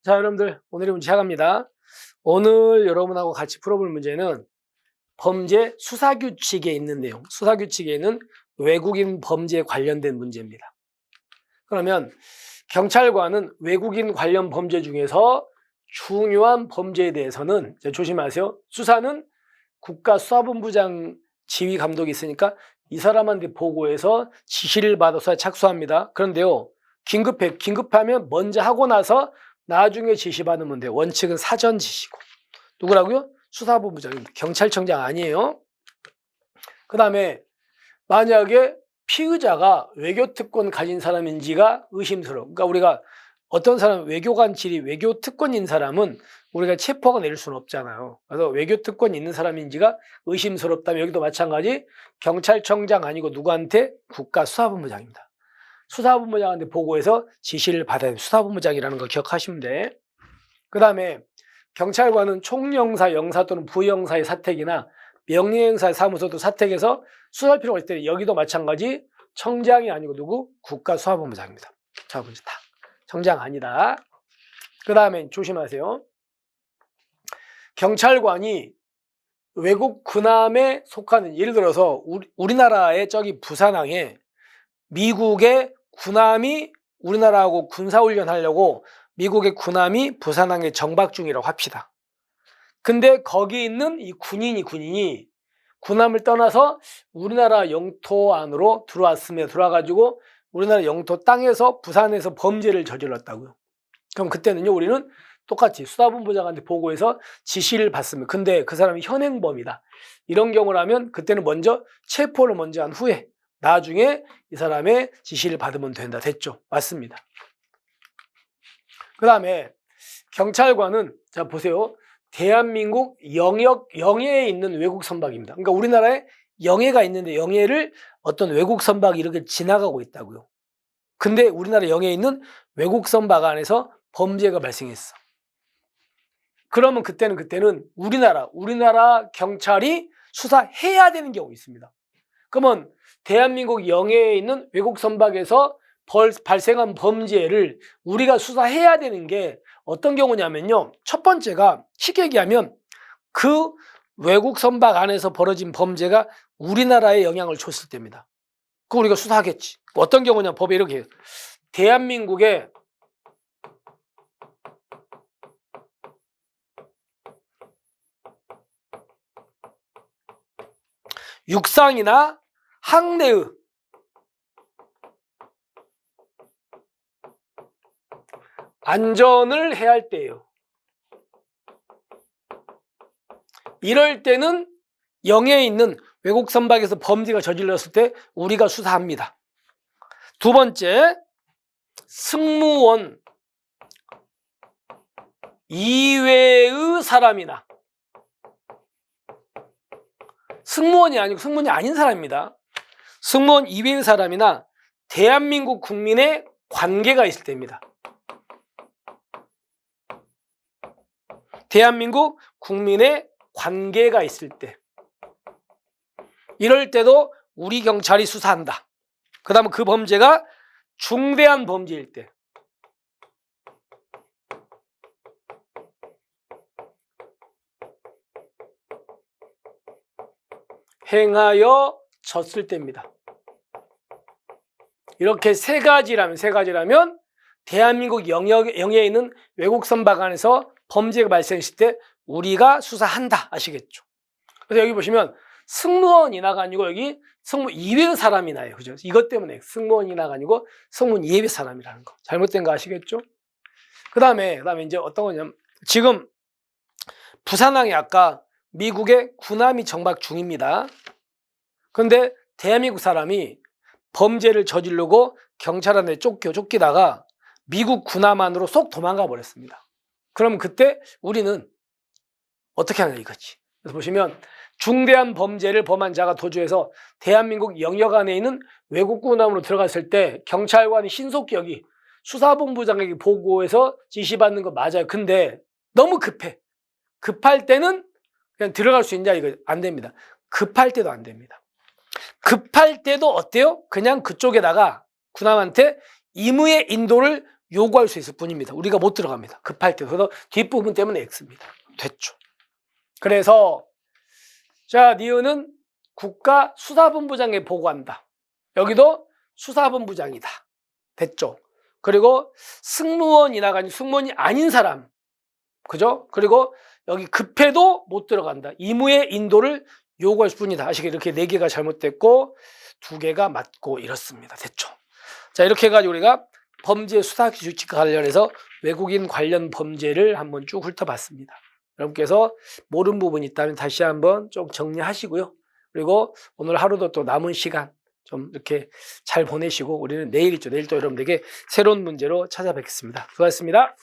자, 여러분들 오늘의 문제 시작합니다. 오늘 여러분하고 같이 풀어볼 문제는 범죄 수사규칙에 있는 내용, 수사규칙에 있는 외국인 범죄에 관련된 문제입니다. 그러면 경찰관은 외국인 관련 범죄 중에서 중요한 범죄에 대해서는 조심하세요. 수사는 국가수사본부장 지휘 감독이 있으니까 이 사람한테 보고해서 지시를 받아서 착수합니다. 그런데요, 긴급하면 먼저 하고 나서 나중에 지시받으면 돼요. 원칙은 사전 지시고. 누구라고요? 수사본부장입니다. 경찰청장 아니에요. 그 다음에 만약에 피의자가 외교특권 가진 사람인지가 의심스러워. 그러니까 우리가 어떤 사람 외교관 질이 외교특권인 사람은 우리가 체포가 내릴 수는 없잖아요. 그래서 외교특권이 있는 사람인지가 의심스럽다면 여기도 마찬가지 경찰청장 아니고 누구한테? 국가수사본부장입니다. 수사본부장한테 보고해서 지시를 받아야 돼요. 수사본부장이라는 거 기억하시면 돼. 그 다음에 경찰관은 총영사, 영사 또는 부영사의 사택이나 명예행사의 사무소도 사택에서 수사할 필요가 있을 때 여기도 마찬가지 청장이 아니고 누구? 국가수사본부장입니다. 자, 문제 다. 청장 아니다. 그 다음에 조심하세요. 경찰관이 외국 군함에 속하는, 예를 들어서 우리나라의 저기 부산항에 미국의 군함이 우리나라하고 군사훈련 하려고 미국의 군함이 부산항에 정박 중이라고 합시다. 근데 거기 있는 이 군인이 군함을 떠나서 우리나라 영토 안으로 들어와가지고 우리나라 영토 땅에서 부산에서 범죄를 저질렀다고요. 그럼 그때는요, 우리는 똑같이 수사본부장한테 보고해서 지시를 받습니다. 근데 그 사람이 현행범이다. 이런 경우라면 그때는 먼저 체포를 먼저 한 후에 나중에 이 사람의 지시를 받으면 된다. 됐죠? 맞습니다. 그 다음에 경찰관은, 자 보세요. 대한민국 영해에 있는 외국 선박입니다. 그러니까 우리나라에 영해가 있는데 영해를 어떤 외국 선박이 이렇게 지나가고 있다고요. 근데 우리나라 영해에 있는 외국 선박 안에서 범죄가 발생했어. 그러면 그때는 우리나라 경찰이 수사해야 되는 경우 있습니다. 그러면 대한민국 영해에 있는 외국 선박에서 발생한 범죄를 우리가 수사해야 되는 게 어떤 경우냐면요. 첫 번째가 쉽게 얘기하면 그 외국 선박 안에서 벌어진 범죄가 우리나라에 영향을 줬을 때입니다. 그거 우리가 수사하겠지. 어떤 경우냐, 법에 이렇게 해요. 대한민국의 육상이나 항내의 안전을 해야 할 때예요. 이럴 때는 영해에 있는 외국 선박에서 범죄가 저질렀을 때 우리가 수사합니다. 두 번째, 승무원 이외의 사람이나, 승무원이 아닌 사람입니다. 승무원 이외의 사람이나 대한민국 국민의 관계가 있을 때입니다. 대한민국 국민의 관계가 있을 때, 이럴 때도 우리 경찰이 수사한다. 그 다음에 그 범죄가 중대한 범죄일 때, 행하여 졌을 때입니다. 이렇게 세 가지라면 대한민국 영해에 있는 외국 선박 안에서 범죄가 발생했을 때 우리가 수사한다. 아시겠죠? 그래서 여기 보시면 승무원이나가 아니고 여기 승무원 이외의 사람이나요. 그죠? 이것 때문에 승무원이나가 아니고 승무원 이외의 사람이라는 거. 잘못된 거 아시겠죠? 그 다음에 이제 어떤 거냐면 지금 부산항에 아까 미국의 군함이 정박 중입니다. 그런데 대한민국 사람이 범죄를 저지르고 경찰한테 쫓기다가 미국 군함 안으로 쏙 도망가 버렸습니다. 그럼 그때 우리는 어떻게 하냐 이거지. 그래서 보시면 중대한 범죄를 범한 자가 도주해서 대한민국 영역 안에 있는 외국 군함으로 들어갔을 때 경찰관이 신속히 여기 수사본부장에게 보고해서 지시받는 거 맞아요. 근데 너무 급할 때는 그냥 들어갈 수 있냐, 이거 안 됩니다. 급할 때도 안 됩니다. 급할 때도 어때요? 그냥 그쪽에다가 군함한테 임의의 인도를 요구할 수 있을 뿐입니다. 우리가 못 들어갑니다. 급할 때. 그래서 뒷부분 때문에 X입니다. 됐죠. 그래서 자, 니은은 국가수사본부장에 보고한다. 여기도 수사본부장이다. 됐죠. 그리고 승무원이나 승무원이 아닌 사람, 그죠? 그리고 여기 급해도 못 들어간다. 임무의 인도를 요구할 뿐이다. 아시게 이렇게 4개가 잘못됐고 2개가 맞고 이렇습니다. 됐죠. 자, 이렇게 해가지고 우리가 범죄 수사 규칙과 관련해서 외국인 관련 범죄를 한번 쭉 훑어봤습니다. 여러분께서 모르는 부분이 있다면 다시 한번 좀 정리하시고요. 그리고 오늘 하루도 또 남은 시간 좀 이렇게 잘 보내시고 우리는 내일 또 여러분들에게 새로운 문제로 찾아뵙겠습니다. 수고하셨습니다.